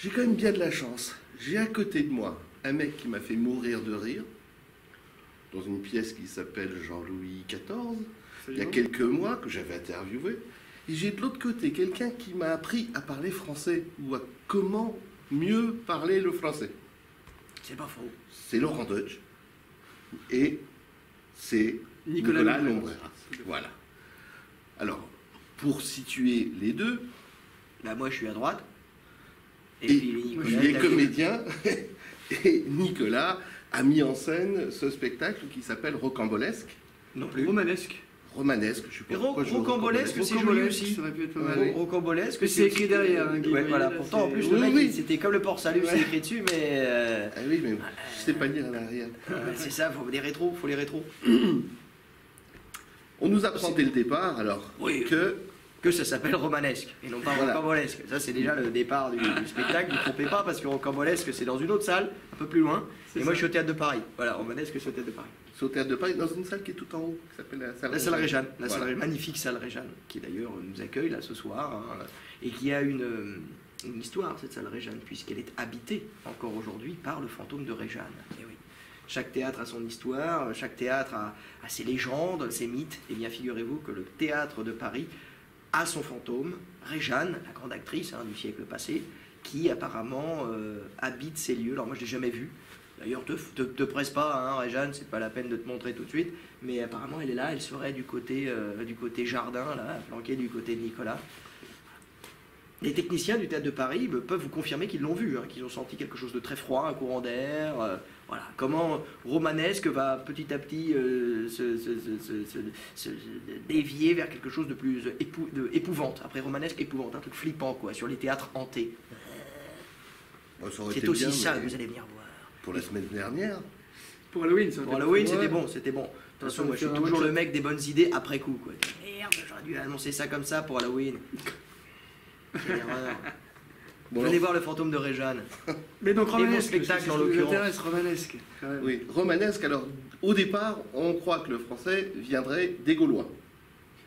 J'ai quand même bien de la chance. J'ai à côté de moi un mec qui m'a fait mourir de rire dans une pièce qui s'appelle Jean-Louis XIV, il y a quelques mois, que j'avais interviewé. Et j'ai de l'autre côté quelqu'un qui m'a appris à parler français, ou à comment mieux parler le français. C'est pas faux. C'est Laurent Deutsch. Et c'est Nicolas Lombreras. Voilà. Alors, pour situer les deux... Bah moi je suis à droite. Et puis Nicolas, je suis comédien. Et Nicolas a mis en scène ce spectacle qui s'appelle Rocambolesque. Non plus. Romanesque. Romanesque, je sais pas pourquoi je Rocambolesque, c'est joli aussi. Ça aurait pu être pas mal. Rocambolesque, c'est écrit derrière. Hein, ouais, voilà. Pourtant, en plus, le mec, c'était comme le port salut, c'est écrit dessus, mais. Ah oui, mais je sais pas lire à l'arrière. C'est ça, faut les rétros, On nous apprend dès le départ, alors, que ça s'appelle romanesque et non pas rocambolesque. Ça, c'est déjà le départ du spectacle. Ne vous trompez pas, parce que rocambolesque, c'est dans une autre salle, un peu plus loin. Et moi, je suis au Théâtre de Paris. Voilà, romanesque, c'est au Théâtre de Paris. C'est au Théâtre de Paris, dans une salle qui est tout en haut, qui s'appelle la salle Réjeanne. Magnifique salle Réjeanne, qui d'ailleurs nous accueille là ce soir, hein, et qui a une histoire, cette salle Réjeanne, puisqu'elle est habitée encore aujourd'hui par le fantôme de Réjeanne. Et oui. Chaque théâtre a son histoire, chaque théâtre a ses légendes, ses mythes. Et bien, figurez-vous que le Théâtre de Paris a son fantôme, Réjeanne, la grande actrice du siècle passé, qui apparemment habite ces lieux. Alors moi, je ne l'ai jamais vue. D'ailleurs, te presse pas, hein, Réjeanne, c'est pas la peine de te montrer tout de suite. Mais apparemment, elle est là, elle serait du côté jardin, là, flanquée du côté de Nicolas. Les techniciens du Théâtre de Paris peuvent vous confirmer qu'ils l'ont vu, hein, qu'ils ont senti quelque chose de très froid, un courant d'air. Voilà. Comment romanesque va petit à petit se dévier vers quelque chose de plus épouvante. Après romanesque, épouvante, un truc flippant, quoi, sur les théâtres hantés. C'est aussi bien, ça que vous allez venir voir. Pour la semaine dernière. Pour Halloween, c'était bon, c'était bon. De toute façon, moi, je suis toujours le mec des bonnes idées après coup, quoi. Merde, j'aurais dû annoncer ça comme ça pour Halloween. Quelle erreur. Bon, venez voir le fantôme de Réjeanne. Mais donc romanesque, spectacle en l'occurrence. Romanesque. Quand même. Oui, romanesque. Alors, au départ, on croit que le français viendrait des Gaulois.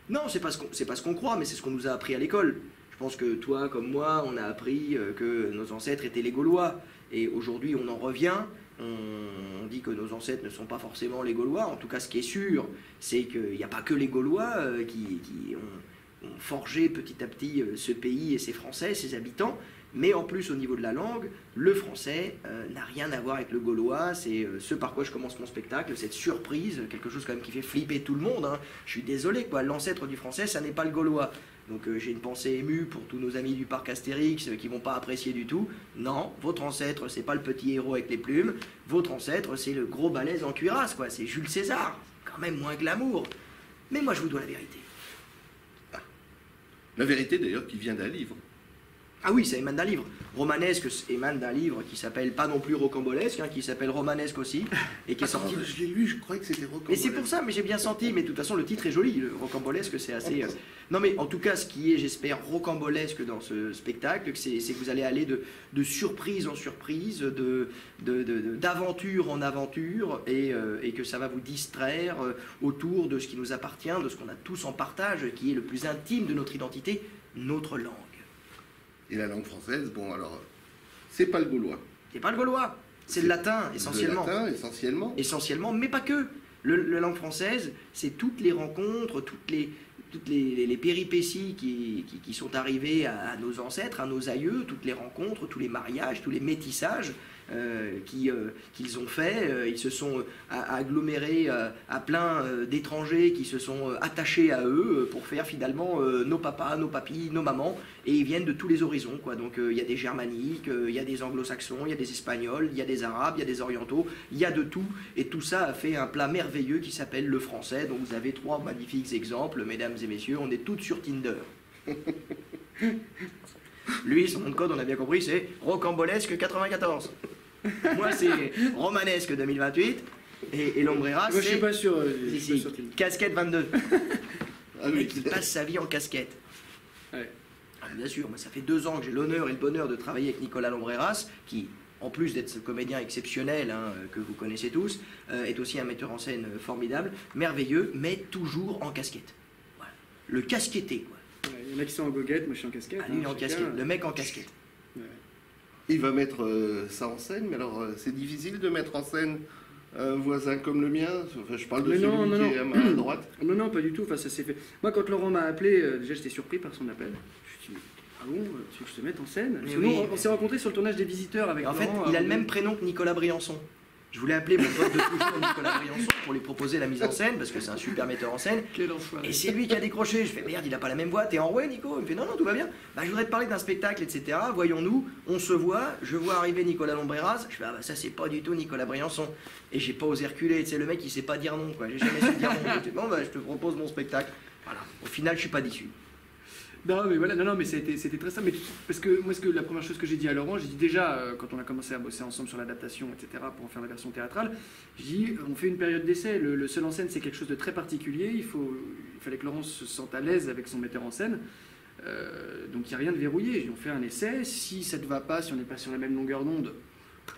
Non, c'est pas ce qu'on croit, mais c'est ce qu'on nous a appris à l'école. Je pense que toi, comme moi, on a appris que nos ancêtres étaient les Gaulois. Et aujourd'hui, on en revient. On dit que nos ancêtres ne sont pas forcément les Gaulois. En tout cas, ce qui est sûr, c'est qu'il n'y a pas que les Gaulois qui ont forgé petit à petit ce pays et ses Français, ses habitants. Mais en plus, au niveau de la langue, le français n'a rien à voir avec le gaulois. C'est ce par quoi je commence mon spectacle, cette surprise, quelque chose quand même qui fait flipper tout le monde. Hein. Je suis désolé, quoi. L'ancêtre du français, ça n'est pas le gaulois. Donc j'ai une pensée émue pour tous nos amis du parc Astérix qui vont pas apprécier du tout. Non, votre ancêtre, c'est pas le petit héros avec les plumes. Votre ancêtre, c'est le gros balèze en cuirasse, quoi. C'est Jules César. Quand même moins glamour. Mais moi, je vous dois la vérité. Ah. La vérité, d'ailleurs, qui vient d'un livre. Ah oui, ça émane d'un livre. Romanesque émane d'un livre qui s'appelle pas non plus Rocambolesque, hein, qui s'appelle Romanesque aussi, et qui est sorti. Je l'ai lu, je croyais que c'était Rocambolesque. Mais c'est pour ça, mais j'ai bien senti. Mais de toute façon, le titre est joli. Le Rocambolesque, c'est assez. Non, mais en tout cas, ce qui est, j'espère, rocambolesque dans ce spectacle, c'est que vous allez aller de surprise en surprise, d'aventure en aventure, et que ça va vous distraire autour de ce qui nous appartient, de ce qu'on a tous en partage, qui est le plus intime de notre identité, notre langue. Et la langue française, bon alors, c'est pas le gaulois. C'est pas le gaulois, c'est le latin essentiellement. Le latin essentiellement. Essentiellement, mais pas que. La langue française, c'est toutes les rencontres, toutes les péripéties qui sont arrivées à nos ancêtres, à nos aïeux, toutes les rencontres, tous les mariages, tous les métissages qu'ils ont fait. Ils se sont agglomérés à plein d'étrangers qui se sont attachés à eux pour faire finalement nos papas, nos papis, nos mamans, et ils viennent de tous les horizons, quoi. Donc il y a des germaniques, il y a des anglo-saxons, il y a des espagnols, il y a des arabes, il y a des orientaux, il y a de tout, et tout ça a fait un plat merveilleux qui s'appelle le français. Donc vous avez 3 magnifiques exemples, mesdames et messieurs, on est toutes sur Tinder. Lui, son nom de code, on a bien compris, c'est Rocambolesque 94. Moi, c'est Romanesque 2028. Et Lombreras, moi, je suis pas sûr. Casquette 22. Ah oui, qui passe sa vie en casquette. Ouais. Ah, bien sûr, moi, ça fait 2 ans que j'ai l'honneur et le bonheur de travailler avec Nicolas Lombreras, qui, en plus d'être ce comédien exceptionnel que vous connaissez tous, est aussi un metteur en scène formidable, merveilleux, mais toujours en casquette. Voilà. Le casquetté, quoi. Il y en a qui sont en goguette, moi je suis en casquette. Ah, lui, il est en casquette. Le mec en casquette. Ouais. Il va mettre ça en scène, mais alors c'est difficile de mettre en scène un voisin comme le mien. Enfin, je parle de Mais celui non, non, qui est à ma droite. Non, non, pas du tout. Enfin, ça s'est fait. Moi, quand Laurent m'a appelé, déjà, j'étais surpris par son appel. Je me suis dit, ah bon, tu veux que je te mette en scène? Parce que Mais nous, oui. on s'est rencontrés sur le tournage des Visiteurs avec Et en fait, Laurent. il a le même prénom que Nicolas Briançon. Je voulais appeler mon pote de toujours Nicolas Briançon pour lui proposer la mise en scène, parce que c'est un super metteur en scène. Quel enfoiré. Et c'est lui qui a décroché. Je fais merde, il a pas la même voix. T'es enroué, Nico? Il me fait non, non, tout va bien. Bah, je voudrais te parler d'un spectacle, etc. Voyons-nous. On se voit. Je vois arriver Nicolas Lombreras. Je fais ah bah ça c'est pas du tout Nicolas Briançon. Et j'ai pas osé reculer. Tu sais, le mec il sait pas dire non, quoi. J'ai jamais su dire non. J'ai dit, bon bah je te propose mon spectacle. Voilà. Au final, je suis pas déçu. Non, mais voilà, non, mais c'était très simple. Mais parce que moi, la première chose que j'ai dit à Laurent, j'ai dit déjà, quand on a commencé à bosser ensemble sur l'adaptation, etc., pour en faire la version théâtrale, j'ai dit, on fait une période d'essai. Le seul en scène, c'est quelque chose de très particulier. Il fallait que Laurent se sente à l'aise avec son metteur en scène. Donc il n'y a rien de verrouillé. J'ai dit, on fait un essai. Si ça ne te va pas, si on n'est pas sur la même longueur d'onde,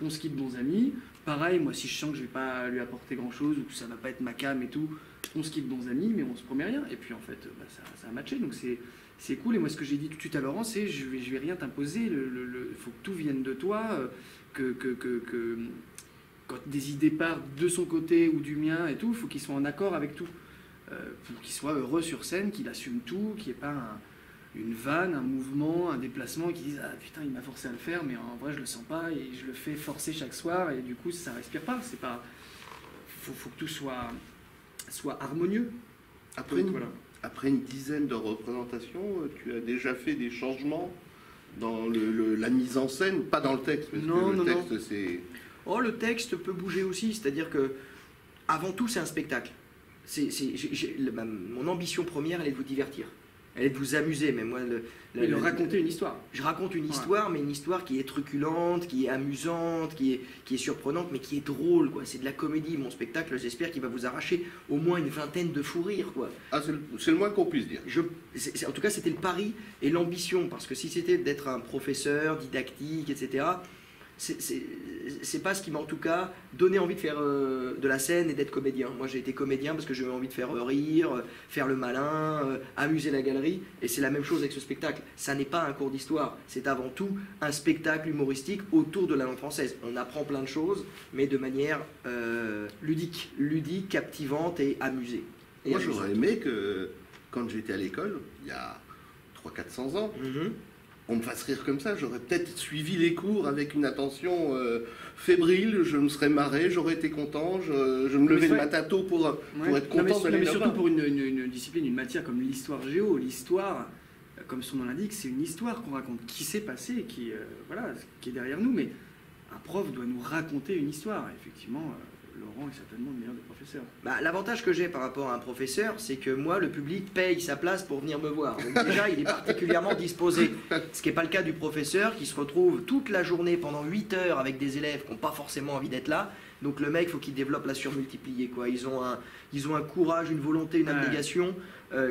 on se quitte bons amis. Pareil, moi, si je sens que je ne vais pas lui apporter grand-chose ou que ça ne va pas être ma came et tout, on se quitte bons amis, mais on se promet rien. Et puis en fait, bah, ça a matché. Donc c'est cool. Et moi, ce que j'ai dit tout de suite à Laurent, c'est je vais rien t'imposer. Il faut que tout vienne de toi. Que quand des idées partent de son côté ou du mien et tout, il faut qu'il soit en accord avec tout. Pour qu'il soit heureux sur scène, qu'il assume tout, qu'il n'y ait pas une vanne, un mouvement, un déplacement, qui dise ah putain il m'a forcé à le faire, mais en vrai je le sens pas et je le fais forcer chaque soir et du coup ça respire pas. C'est pas. Faut que tout soit harmonieux. Voilà. Après une dizaine de représentations, tu as déjà fait des changements dans la mise en scène, pas dans le texte, parce Non, que non, le texte c'est... Oh, le texte peut bouger aussi, c'est-à-dire que avant tout c'est un spectacle. Mon ambition première, elle est de vous divertir. Elle est de vous amuser, mais moi... raconter une histoire. Je raconte une histoire, mais une histoire qui est truculente, qui est amusante, qui est surprenante, mais qui est drôle, quoi. C'est de la comédie. Mon spectacle, j'espère qu'il va vous arracher au moins une vingtaine de fous rires, quoi. Ah, c'est le moins qu'on puisse dire. En tout cas, c'était le pari et l'ambition, parce que si c'était d'être un professeur didactique, etc., c'est pas ce qui m'a en tout cas donné envie de faire de la scène et d'être comédien. Moi j'ai été comédien parce que j'avais envie de faire rire, faire le malin, amuser la galerie, et c'est la même chose avec ce spectacle. Ça n'est pas un cours d'histoire, c'est avant tout un spectacle humoristique autour de la langue française. On apprend plein de choses, mais de manière ludique, captivante et amusée. Moi j'aurais aimé que quand j'étais à l'école, il y a 300-400 ans, on me fasse rire comme ça, j'aurais peut-être suivi les cours avec une attention fébrile, je me serais marré, j'aurais été content, je me levais le matin tôt pour être content d'aller mais là-bas. surtout pour une discipline, une matière comme l'histoire géo. L'histoire, comme son nom l'indique, c'est une histoire qu'on raconte qui s'est passé, qui est derrière nous, mais un prof doit nous raconter une histoire. Effectivement, Laurent est certainement le meilleur des professeurs. Bah, l'avantage que j'ai par rapport à un professeur, c'est que moi, le public paye sa place pour venir me voir. Donc déjà, il est particulièrement disposé. Ce qui n'est pas le cas du professeur qui se retrouve toute la journée pendant 8 heures avec des élèves qui n'ont pas forcément envie d'être là. Donc le mec, il faut qu'il développe la surmultipliée, quoi. Ils ont un courage, une volonté, une abnégation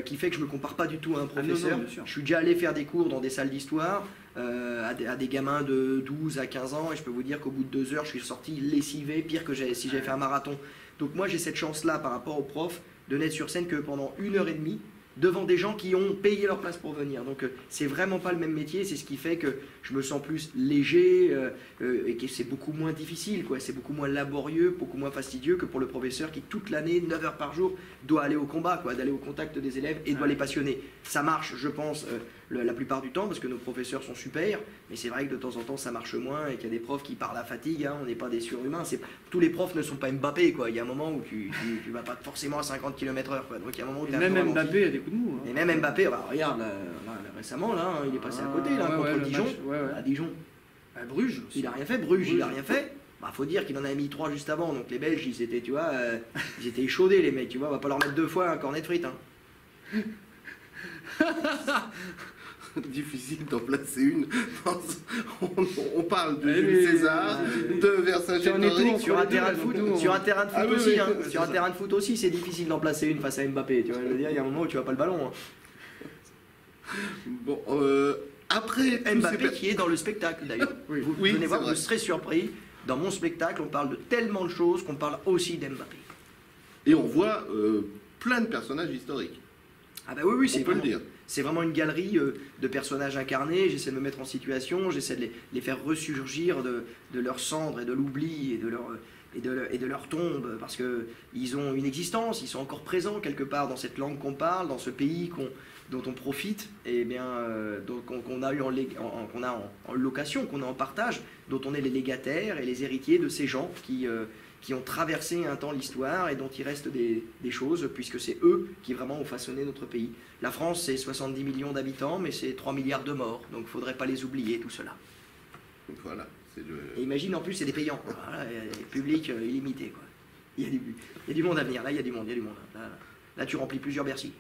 qui fait que je ne me compare pas du tout à un professeur. Non, bien sûr. Je suis déjà allé faire des cours dans des salles d'histoire à des gamins de 12 à 15 ans, et je peux vous dire qu'au bout de 2 heures, je suis sorti lessivé, pire que si j'avais fait un marathon. Donc moi, j'ai cette chance-là par rapport aux profs de n'être sur scène que pendant 1h30 devant des gens qui ont payé leur place pour venir. Donc c'est vraiment pas le même métier, c'est ce qui fait que je me sens plus léger et que c'est beaucoup moins difficile, quoi. C'est beaucoup moins laborieux, beaucoup moins fastidieux que pour le professeur qui toute l'année, 9 heures par jour, doit aller au combat, quoi, d'aller au contact des élèves et doit les passionner. Ça marche, je pense, la plupart du temps parce que nos professeurs sont super, mais c'est vrai que de temps en temps ça marche moins et qu'il y a des profs qui par la fatigue, hein, on n'est pas des surhumains. Tous les profs ne sont pas Mbappé, quoi. Il y a un moment où tu vas pas forcément à 50 km/h, quoi. Donc il y a un moment où tu même Mbappé a des coups de mou. Hein. Et même Mbappé, bah, regarde, récemment, là, il est passé à côté, là, contre Dijon. À Dijon. À Bruges aussi. Il a rien fait, il a rien fait. Bah, faut dire qu'il en avait mis 3 juste avant, donc les Belges, ils étaient, tu vois, ils étaient échaudés, les mecs, tu vois, on va pas leur mettre 2 fois un cornet de frites, hein. Difficile d'en placer une. On parle de Jules César, de Vercingétorix. Sur un terrain de foot, Oui, hein. Sur un terrain de foot aussi, c'est difficile d'en placer une face à Mbappé. Tu vois, je veux dire, il y a un moment où tu vas pas le ballon. Hein. Bon, après Mbappé qui est dans le spectacle d'ailleurs. Vous venez voir, vous serez surpris. Dans mon spectacle, on parle de tellement de choses qu'on parle aussi d'Mbappé. Et on voit plein de personnages historiques. Ah bah oui, on peut le dire. C'est vraiment une galerie de personnages incarnés. J'essaie de me mettre en situation, j'essaie de les faire ressurgir de leur cendre et de l'oubli et de leur tombe, parce qu'ils ont une existence, ils sont encore présents quelque part dans cette langue qu'on parle, dans ce pays dont on profite, et bien qu'on a eu qu'on a en location, qu'on a en partage, dont on est les légataires et les héritiers de ces gens qui ont traversé un temps l'histoire et dont il reste des choses, puisque c'est eux qui vraiment ont façonné notre pays. La France, c'est 70 millions d'habitants, mais c'est 3 milliards de morts, donc il ne faudrait pas les oublier, tout cela. Voilà. Et imagine, en plus, c'est des payants. Voilà, public illimité, quoi. Il y a du monde à venir, là, il y a du monde. Là, tu remplis plusieurs Bercy.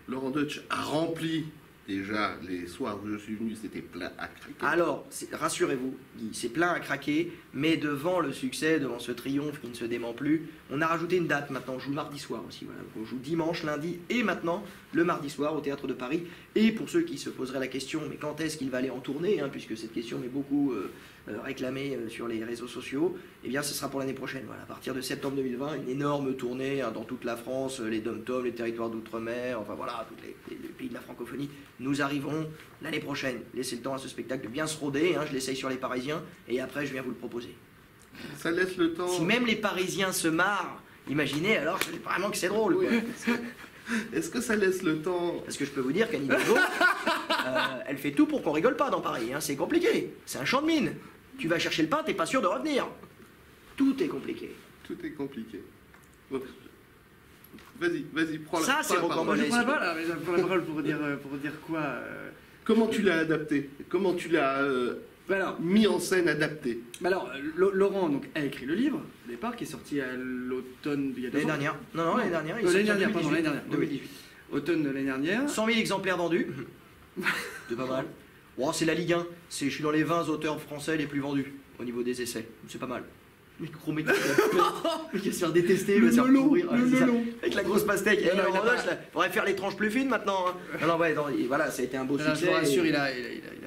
Laurent Deutsch a rempli déjà les soirs où je suis venu, c'était plein à craquer. Alors, rassurez-vous, Guy, c'est plein à craquer, mais devant le succès, devant ce triomphe qui ne se dément plus, on a rajouté une date maintenant. On joue mardi soir aussi. Voilà. On joue dimanche, lundi et maintenant le mardi soir au Théâtre de Paris. Et pour ceux qui se poseraient la question, mais quand est-ce qu'il va aller en tournée, puisque cette question est beaucoup réclamée sur les réseaux sociaux, eh bien ce sera pour l'année prochaine. Voilà. À partir de septembre 2020, une énorme tournée dans toute la France, les dom-toms, les territoires d'outre-mer, enfin voilà, tous les pays de la francophonie. Nous arrivons l'année prochaine. Laissez le temps à ce spectacle de bien se roder, je l'essaye sur les Parisiens, et après je viens vous le proposer. Ça laisse le temps... Si même les Parisiens se marrent, imaginez alors vraiment que c'est drôle. Oui. Est-ce que ça laisse le temps... Parce que je peux vous dire qu'Anne Hidalgo, elle fait tout pour qu'on rigole pas dans Paris, c'est compliqué, c'est un champ de mine. Tu vas chercher le pain, t'es pas sûr de revenir. Tout est compliqué. Tout est compliqué. Bon. Vas-y, prends la parole. Ça, c'est rocambolesque. Je prends la parole pour dire quoi Comment tu l'as adapté? Comment tu l'as mis en scène, adapté? Alors, Laurent donc, a écrit le livre, au départ, qui est sorti à l'automne il y a 2 ans. L'année dernière. Non, l'année dernière. L'année dernière, pardon, l'année dernière. 2018. Automne de l'année dernière. 100 000 exemplaires vendus. C'est pas mal. Oh, c'est la Ligue 1. Je suis dans les 20 auteurs français les plus vendus au niveau des essais. C'est pas mal. Mais gros mec, il va se faire détester, il va se faire pourrir. Avec la grosse pastèque. Il faudrait faire les tranches plus fines maintenant. Voilà, ça a été un beau succès. Je vous rassure, il a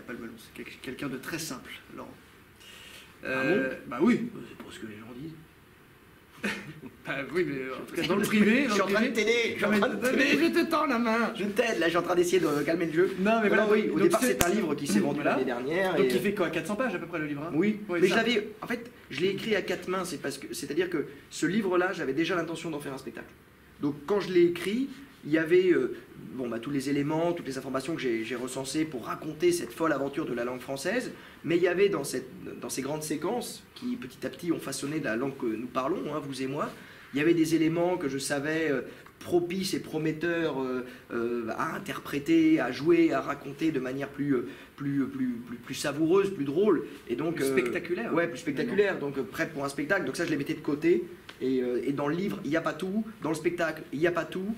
pas le melon. C'est quelqu'un de très simple, Laurent. Bah oui. C'est pour ce que les gens disent. Bah oui, mais en tout cas dans le privé. Je suis en train de t'aider. Je te tends la main. Je t'aide, là, je suis en train d'essayer de calmer le jeu. Non, mais voilà, oui. Au départ, c'est un livre qui s'est vendu l'année dernière. Donc, il fait quoi, 400 pages à peu près le livre, Oui, mais en fait, je l'ai écrit à 4 mains. C'est-à-dire que ce livre-là, j'avais déjà l'intention d'en faire un spectacle. Donc, quand je l'ai écrit, il y avait tous les éléments, toutes les informations que j'ai recensées pour raconter cette folle aventure de la langue française, mais il y avait dans ces grandes séquences qui petit à petit ont façonné la langue que nous parlons, vous et moi, il y avait des éléments que je savais propices et prometteurs à interpréter, à jouer, à raconter de manière plus savoureuse, plus drôle, et donc plus spectaculaire. Ouais, plus spectaculaire, donc prêt pour un spectacle. Donc ça, je les mettais de côté. Et dans le livre, il n'y a pas tout. Dans le spectacle, il n'y a pas tout.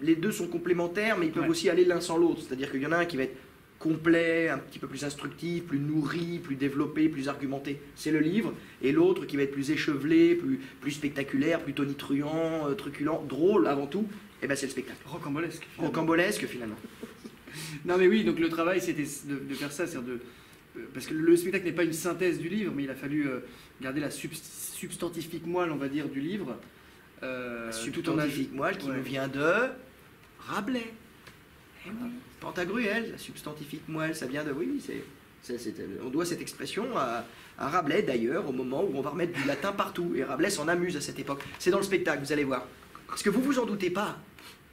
Les deux sont complémentaires, mais ils peuvent aussi aller l'un sans l'autre. C'est-à-dire qu'il y en a un qui va être complet, un petit peu plus instructif, plus nourri, plus développé, plus argumenté. C'est le livre. Et l'autre qui va être plus échevelé, plus spectaculaire, plus tonitruant, truculent, drôle avant tout, et ben c'est le spectacle. Rocambolesque. Rocambolesque, finalement. Non mais oui, donc le travail c'était de faire ça, c'est-à-dire parce que le spectacle n'est pas une synthèse du livre, mais il a fallu garder la substantifique moelle, on va dire, du livre. Substantifique moelle qui nous vient de Rabelais. Eh oui. Pantagruel, la substantifique moelle, ça vient de... Oui, on doit cette expression à Rabelais, d'ailleurs, au moment où on va remettre du latin partout. Et Rabelais s'en amuse à cette époque. C'est dans le spectacle, vous allez voir. Parce que vous vous en doutez pas,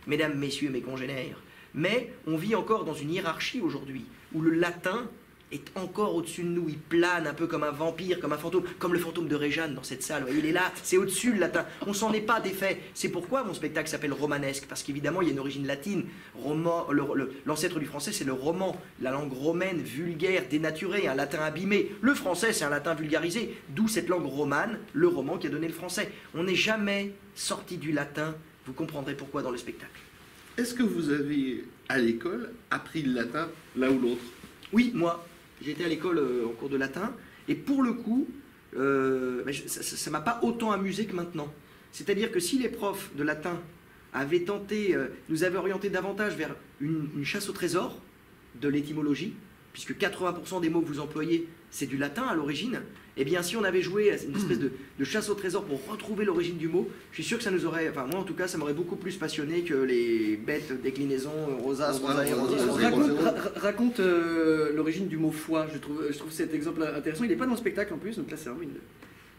mesdames, messieurs, mes congénères, mais on vit encore dans une hiérarchie aujourd'hui, où le latin est encore au-dessus de nous, il plane un peu comme un vampire, comme un fantôme, comme le fantôme de Réjeanne dans cette salle, il est là, c'est au-dessus le latin, on s'en est pas défait. C'est pourquoi mon spectacle s'appelle romanesque, parce qu'évidemment il y a une origine latine, l'ancêtre du français c'est le roman, la langue romaine, vulgaire, dénaturée, un latin abîmé. Le français c'est un latin vulgarisé, d'où cette langue romane, le roman qui a donné le français. On n'est jamais sorti du latin, vous comprendrez pourquoi dans le spectacle. Est-ce que vous avez, à l'école, appris le latin l'un ou l'autre? Oui, moi. J'étais à l'école en cours de latin, et pour le coup, ça ne m'a pas autant amusé que maintenant. C'est-à-dire que si les profs de latin avaient tenté, nous avaient orienté davantage vers une chasse au trésor de l'étymologie, puisque 80% des mots que vous employez, c'est du latin à l'origine, eh bien si on avait joué à une espèce de chasse au trésor pour retrouver l'origine du mot, je suis sûr que ça nous aurait, enfin moi en tout cas, ça m'aurait beaucoup plus passionné que les bêtes déclinaisons rosaces, rosae, Raconte l'origine du mot foi. Je trouve cet exemple intéressant. Il n'est pas dans le spectacle en plus, donc là c'est vraiment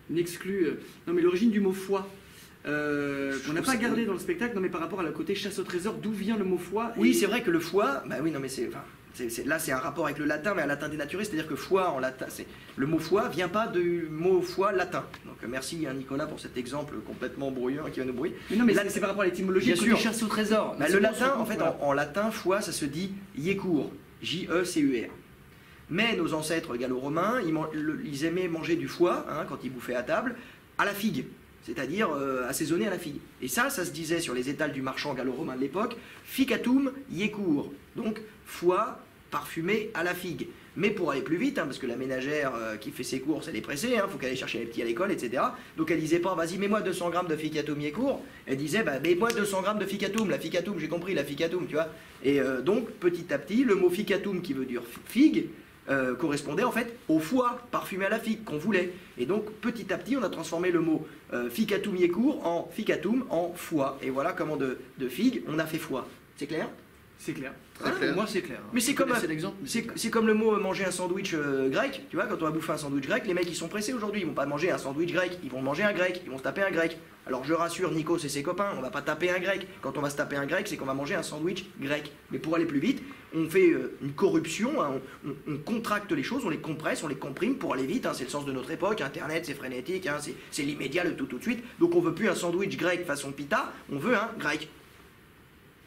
une exclue. Non mais l'origine du mot foi. On n'a pas gardé dans le spectacle, non mais par rapport à la côté chasse au trésor, d'où vient le mot foi? Oui, c'est vrai que le foie, bah oui, non mais là c'est un rapport avec le latin, mais un latin dénaturé, c'est-à-dire que foi en latin, le mot foi vient pas du mot foi latin. Donc merci Nicolas pour cet exemple complètement brouillon qui va nous brouiller. Mais non, mais là c'est par rapport à l'étymologie, bien sûr, chasse au trésor. Bah, le latin, en fait, en latin, foi, ça se dit yécour, J-E-C-U-R. Mais nos ancêtres gallo-romains, ils aimaient manger du foie, hein, quand ils bouffaient à table, à la figue. C'est-à-dire assaisonné à la figue. Et ça se disait sur les étals du marchand gallo-romain de l'époque, ficatum yécour, donc foie parfumé à la figue. Mais pour aller plus vite, hein, parce que la ménagère qui fait ses courses, elle est pressée, faut qu'elle aille chercher les petits à l'école, etc. Donc elle disait pas, vas-y, mets-moi 200 grammes de ficatum yécour. Elle disait, bah, mets-moi 200 grammes de ficatum, la ficatum, j'ai compris, la ficatum, tu vois. Et donc, petit à petit, le mot ficatum qui veut dire figue, correspondait en fait au foie parfumé à la figue qu'on voulait. Et donc petit à petit on a transformé le mot ficatum yécour en ficatum en foie. Et voilà comment de figue on a fait foie. C'est clair? C'est clair. Très clair. Moi c'est clair. Mais c'est comme le mot manger un sandwich grec. Tu vois, quand on va bouffer un sandwich grec, les mecs ils sont pressés aujourd'hui. Ils vont pas manger un sandwich grec, ils vont manger un grec, ils vont se taper un grec. Alors je rassure Nikos et ses copains, on va pas taper un grec. Quand on va se taper un grec, c'est qu'on va manger un sandwich grec. Mais pour aller plus vite, on fait une corruption, hein, on contracte les choses, on les compresse, on les comprime pour aller vite. Hein, c'est le sens de notre époque. Internet, c'est frénétique, hein, c'est l'immédiat, le tout de suite. Donc on veut plus un sandwich grec façon pita, on veut un grec.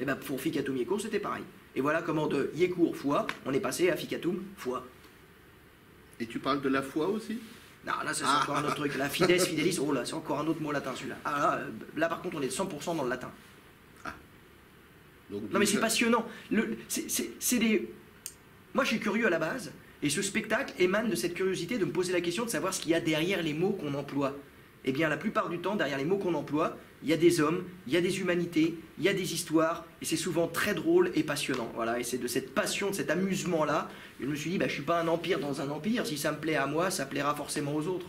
Et bien pour ficatum yécour, c'était pareil. Et voilà comment de yécour foie, on est passé à ficatum foie. Et tu parles de la foi aussi? Non, là c'est encore un autre truc. La fides, fidelis, oh là, c'est encore un autre mot latin celui-là. Ah là par contre on est 100% dans le latin. Donc, non mais c'est passionnant. C'est des... Moi je suis curieux à la base, et ce spectacle émane de cette curiosité de me poser la question de savoir ce qu'il y a derrière les mots qu'on emploie. Eh bien la plupart du temps, derrière les mots qu'on emploie, il y a des hommes, il y a des humanités, il y a des histoires, et c'est souvent très drôle et passionnant. Voilà, et c'est de cette passion, de cet amusement-là, je me suis dit, bah, je ne suis pas un empire dans un empire, si ça me plaît à moi, ça plaira forcément aux autres.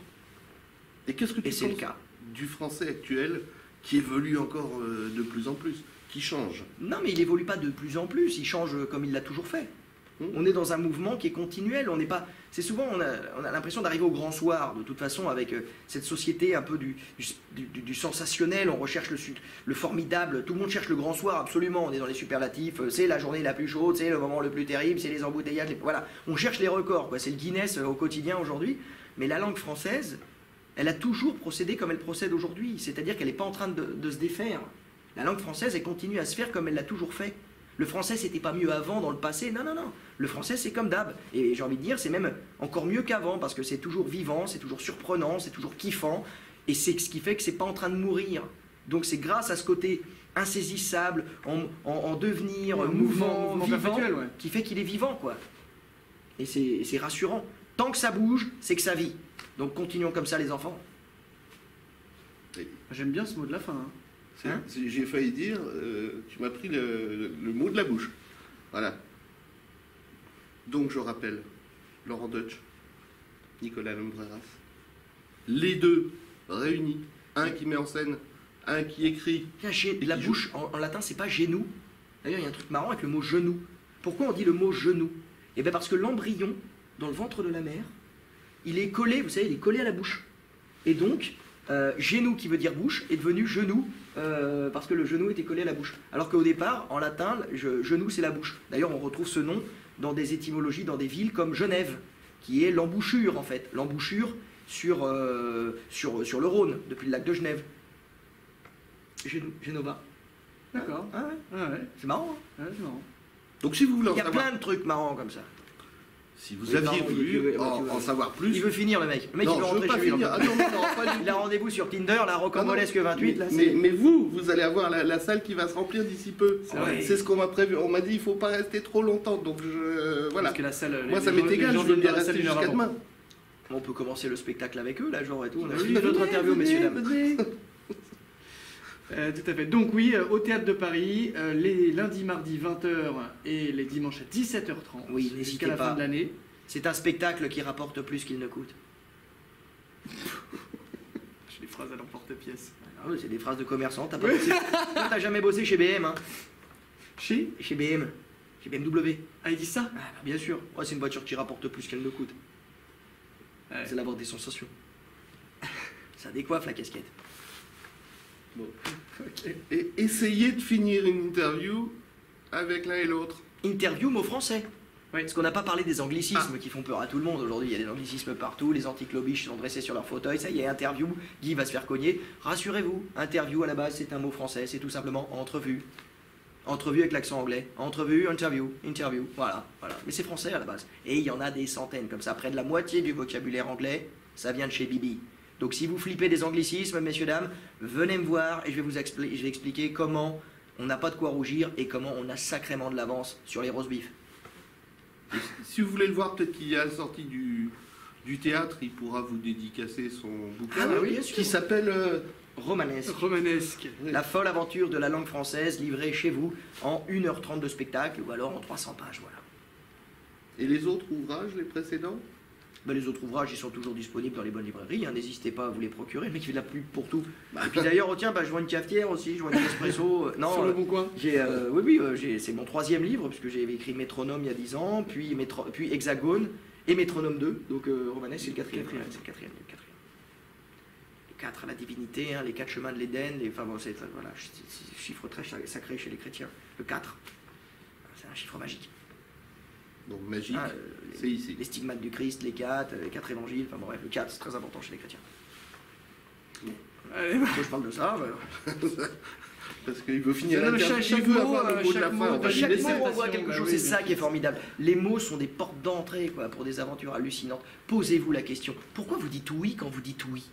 Et qu'est-ce que tu penses le cas. Du français actuel qui évolue encore de plus en plus, qui change? Non mais il évolue pas de plus en plus, il change comme il l'a toujours fait. On est dans un mouvement qui est continuel, on n'est pas... C'est souvent, on a l'impression d'arriver au grand soir, de toute façon, avec cette société un peu du sensationnel, on recherche le formidable, tout le monde cherche le grand soir, absolument, on est dans les superlatifs, c'est la journée la plus chaude, c'est le moment le plus terrible, c'est les embouteillages, voilà, on cherche les records, quoi. C'est le Guinness au quotidien aujourd'hui, mais la langue française, elle a toujours procédé comme elle procède aujourd'hui, c'est-à-dire qu'elle n'est pas en train de se défaire. La langue française, elle continue à se faire comme elle l'a toujours fait. Le français, c'était pas mieux avant, dans le passé. Non, non, non. Le français, c'est comme d'hab. Et j'ai envie de dire, c'est même encore mieux qu'avant, parce que c'est toujours vivant, c'est toujours surprenant, c'est toujours kiffant. Et c'est ce qui fait que c'est pas en train de mourir. Donc c'est grâce à ce côté insaisissable, en devenir, mouvement vivant, perpétuel, ouais. qui fait qu'il est vivant, quoi. Et c'est rassurant. Tant que ça bouge, c'est que ça vit. Donc continuons comme ça, les enfants. J'aime bien ce mot de la fin. Hein. Hein? J'ai failli dire, tu m'as pris le mot de la bouche. Voilà. Donc je rappelle, Laurent Deutsch, Nicolas Lumbreras, les deux réunis, un qui met en scène, un qui écrit. La bouche, en latin, c'est pas genou. D'ailleurs, il y a un truc marrant avec le mot genou. Pourquoi on dit le mot genou? Eh bien parce que l'embryon, dans le ventre de la mère, il est collé, vous savez, il est collé à la bouche. Et donc, genou qui veut dire bouche est devenu genou parce que le genou était collé à la bouche. Alors qu'au départ, en latin, genou c'est la bouche. D'ailleurs, on retrouve ce nom dans des étymologies, dans des villes comme Genève, qui est l'embouchure en fait. L'embouchure sur le Rhône, depuis le lac de Genève. Genova. D'accord. Ah ouais. Ah ouais. C'est marrant. Hein, ouais, c'est marrant. Donc si vous voulez en il y a savoir... plein de trucs marrants comme ça. Si vous aviez voulu en savoir plus... Il veut finir le mec. Le mec non, il veut rentrer pas chez lui. finir. Ah non, non, pas du il a rendez-vous sur Tinder, la rocambolesque 28. Là, mais vous allez avoir la salle qui va se remplir d'ici peu. C'est ce qu'on m'a prévu. On m'a dit il ne faut pas rester trop longtemps. Donc voilà. Parce que la salle, moi ça m'est égal, je veux bien rester jusqu'à demain. On peut commencer le spectacle avec eux, là, genre et tout. On a eu notre interview, messieurs dames. Tout à fait. Donc oui, au Théâtre de Paris, les lundis, mardis 20h et les dimanches à 17h30 Oui, jusqu'à n'hésitez la pas. fin de l'année. C'est un spectacle qui rapporte plus qu'il ne coûte. J'ai des phrases à l'emporte-pièce. Ah ouais, c'est des phrases de commerçant. T'as pas bossé. Toi, t'as jamais bossé chez BM, hein? Chez Chez BM. Chez BMW. Ah, il dit ça? Ah, bah, bien sûr. Ouais, c'est une voiture qui rapporte plus qu'elle ne coûte. Ouais. C'est l'avoir des sensations. Ça décoiffe la casquette. Bon. Ok. Et essayez de finir une interview avec l'un et l'autre. Interview mot français. Oui. Parce qu'on n'a pas parlé des anglicismes qui font peur à tout le monde. Aujourd'hui, il y a des anglicismes partout. Les anticlobiches sont dressés sur leur fauteuil. Ça y est, interview. Guy va se faire cogner. Rassurez-vous, interview à la base, c'est un mot français. C'est tout simplement entrevue. Entrevue avec l'accent anglais. Entrevue, interview, interview. Voilà, voilà. Mais c'est français à la base. Et il y en a des centaines comme ça. Près de la moitié du vocabulaire anglais, ça vient de chez Bibi. Donc si vous flippez des anglicismes, messieurs, dames, venez me voir et je vais expliquer comment on n'a pas de quoi rougir et comment on a sacrément de l'avance sur les roast beef. Et si vous voulez le voir, peut-être qu'il y a la sortie du théâtre, il pourra vous dédicacer son bouquin Ah oui, bien sûr. qui s'appelle Romanesque. Romanesque. La folle aventure de la langue française livrée chez vous en 1h30 de spectacle ou alors en 300 pages, voilà. Et les autres ouvrages, les précédents? Ben, les autres ouvrages, ils sont toujours disponibles dans les bonnes librairies, hein. N'hésitez pas à vous les procurer, le mec il fait de la pub pour tout. Et puis d'ailleurs, oh, tiens, je vois une cafetière aussi, je vois une espresso. Sur Non, le bon coin. c'est mon 3e livre, puisque j'ai écrit Métronome il y a 10 ans, puis Hexagone et Métronome 2, donc Romanesque c'est le 4e. Ouais, c'est le 4e. Les 4 à la divinité, hein, les 4 chemins de l'Éden, enfin bon, c'est voilà, chiffre très sacré chez les chrétiens. Le 4, c'est un chiffre magique. Donc magique, Ah, c'est ici. Les stigmates du Christ, les 4 évangiles, enfin bon, bref, le 4 c'est très important chez les chrétiens. Allez, Moi je parle de ça, Parce qu'il veut finir Non, mais l'interview, chaque il veut mot, avoir le mot de chaque la mot, fin. On va lui chaque laisser. mot, on voit quelque bah chose, oui, c'est bien ça qui est sûr. formidable. Les mots sont des portes d'entrée quoi, pour des aventures hallucinantes. Posez-vous la question, pourquoi vous dites oui quand vous dites oui?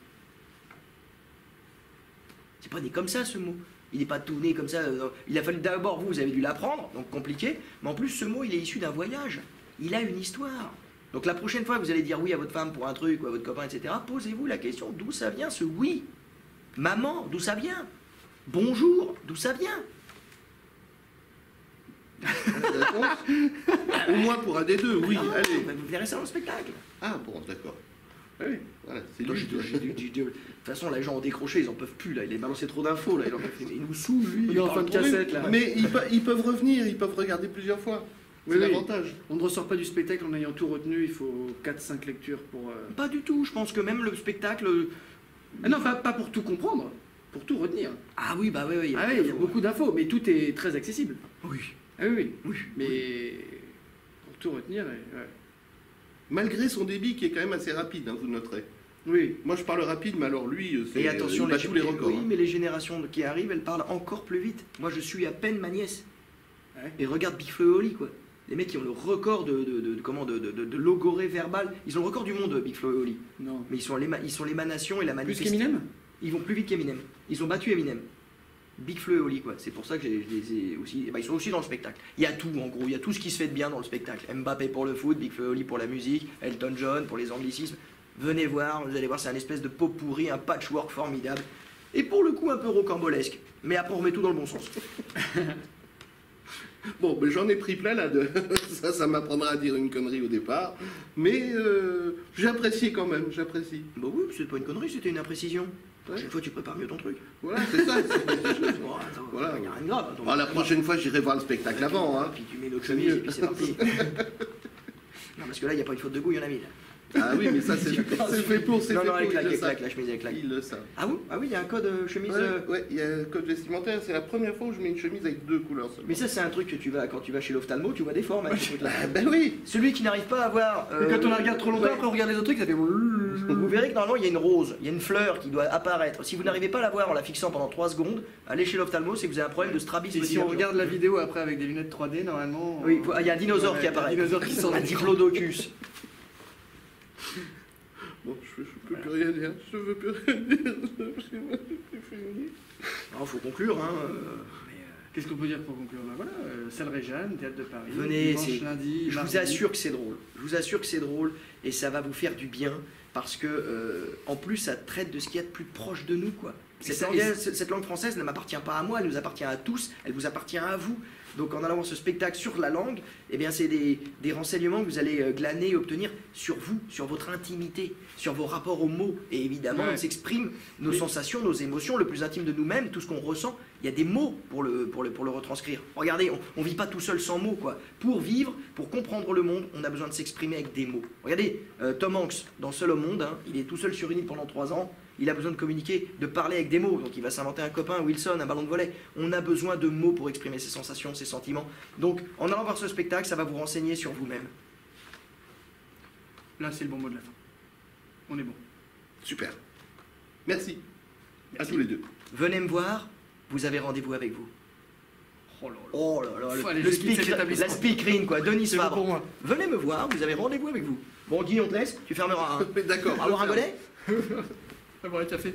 C'est pas né comme ça ce mot. Il n'est pas tout né comme ça. Il a fallu d'abord, vous avez dû l'apprendre, donc compliqué. Mais en plus, ce mot, il est issu d'un voyage. Il a une histoire. Donc la prochaine fois que vous allez dire oui à votre femme pour un truc, ou à votre copain, etc., posez-vous la question d'où ça vient ce oui. Maman, d'où ça vient? Bonjour, d'où ça vient? Réponse Au moins pour un des deux, oui, Ah, allez. vous verrez ça dans le spectacle. Ah bon, d'accord. Oui. Voilà, c'est Donc, lui. de toute façon, les gens ont décroché, ils en peuvent plus, là. Il a balancé trop d'infos, là. Il nous saoule, lui. Il est en parle fin de trop cassette, vite. là. Mais ils peuvent revenir, ils peuvent regarder plusieurs fois. C'est Oui, oui. l'avantage. On ne ressort pas du spectacle en ayant tout retenu, il faut 4-5 lectures pour... Pas du tout, je pense que même le spectacle... Ah non, pas pour tout comprendre, pour tout retenir. Ah oui, bah oui. Ah oui, il y a beaucoup d'infos, mais tout est très accessible. Oui. Ah oui, oui. Oui. Mais pour tout retenir, ouais. Malgré son débit qui est quand même assez rapide, hein, vous noterez. Oui. Moi je parle rapide, mais alors lui, Et attention, il bat tous les records. oui, hein. mais les générations qui arrivent, elles parlent encore plus vite. Moi, je suis à peine ma nièce. Ouais. Et regarde Big Flo et Oli, quoi. Les mecs qui ont le record de logorée verbale. Ils ont le record du monde, Big Flo et Oli. Non. Mais ils sont l'émanation et la Plus manifestation. qu'Eminem? Ils vont plus vite qu'Eminem. Ils ont battu Eminem. Big Flo et Oli, quoi. C'est pour ça que je les ai aussi. Bah, ils sont aussi dans le spectacle. Il y a tout, en gros. Il y a tout ce qui se fait de bien dans le spectacle. Mbappé pour le foot, Big Flo et Oli pour la musique, Elton John pour les anglicismes. Venez voir, vous allez voir, c'est un espèce de pot pourri, un patchwork formidable. Et pour le coup, un peu rocambolesque. Mais après, on remet tout dans le bon sens. Bon, ben, j'en ai pris plein là. Ça m'apprendra à dire une connerie au départ. Mais j'ai apprécié quand même, j'apprécie. Bah oui, c'est pas une connerie, c'était une imprécision. La Ouais. prochaine fois, tu prépares mieux ton truc. Voilà, c'est ça. Bon, attends, Voilà. y a rien de grave. Attends, Ah, la prochaine fois, j'irai voir le spectacle avant. Hein. Puis tu mets notre C'est chemise mieux. et puis c'est parti. Non, parce que là, il n'y a pas une faute de goût, il y en a 1000. Ah oui, mais ça, c'est fait pour, c'est Non, fait non, pour. elle claque, ils le elle claque, savent. la chemise, elle claque. Ils le savent. Ah oui, il y a un code chemise. Ouais, il y a un code vestimentaire. C'est la première fois où je mets une chemise avec 2 couleurs seulement. Mais ça, c'est un truc que tu vas, quand tu vas chez l'ophtalmo, tu vois des formes avec ce truc-là. Ah, ben oui. Celui qui n'arrive pas à voir. Et quand on la regarde trop longtemps, ouais. après on regarde les autres trucs, ça fait... Vous verrez que normalement il y a une rose, il y a une fleur qui doit apparaître. Si vous n'arrivez pas à la voir en la fixant pendant 3 secondes, allez chez l'ophtalmo, c'est que vous avez un problème de strabisme. Et si on regarde la vidéo après avec des lunettes 3D, normalement... Oui, il y a un dinosaure Ouais, qui apparaît. Un dinosaure qui sort Un du diplodocus. Bon, je peux plus rien dire. Je veux plus rien dire. C'est fini. Il faut conclure, hein. Qu'est-ce qu'on peut dire pour conclure? Ben voilà, Salle Réjeanne, Théâtre de Paris, Venez, dimanche, c'est- lundi, Je mardi. vous assure que c'est drôle. Je vous assure que c'est drôle et ça va vous faire du bien parce que, en plus, ça traite de ce qu'il y a de plus proche de nous, quoi. Cette langue française ne m'appartient pas à moi, elle nous appartient à tous, elle vous appartient à vous. Donc en allant voir ce spectacle sur la langue, eh bien c'est des renseignements que vous allez glaner et obtenir sur vous, sur votre intimité, sur vos rapports aux mots. Et évidemment, on s'exprime nos sensations, nos émotions, le plus intime de nous-mêmes, tout ce qu'on ressent. Il y a des mots pour le retranscrire. Regardez, on ne vit pas tout seul sans mots, quoi. Pour vivre, pour comprendre le monde, on a besoin de s'exprimer avec des mots. Regardez, Tom Hanks, dans Seul au monde, hein, il est tout seul sur une île pendant 3 ans. Il a besoin de communiquer, de parler avec des mots. Donc il va s'inventer un copain, Wilson, un ballon de volley. On a besoin de mots pour exprimer ses sensations, ses sentiments. Donc en allant voir ce spectacle, ça va vous renseigner sur vous-même. Là, c'est le bon mot de la fin. On est bon. Super. Merci. À tous les deux. Venez me voir, vous avez rendez-vous avec vous. Oh là là. Oh là là, Allez, la speakerine, quoi, Denis C'est bon Fabre. pour moi. Venez me voir, vous avez rendez-vous avec vous. Bon, Guy, on te laisse, tu fermeras. Hein. D'accord. Avoir un godet? Avoir un café.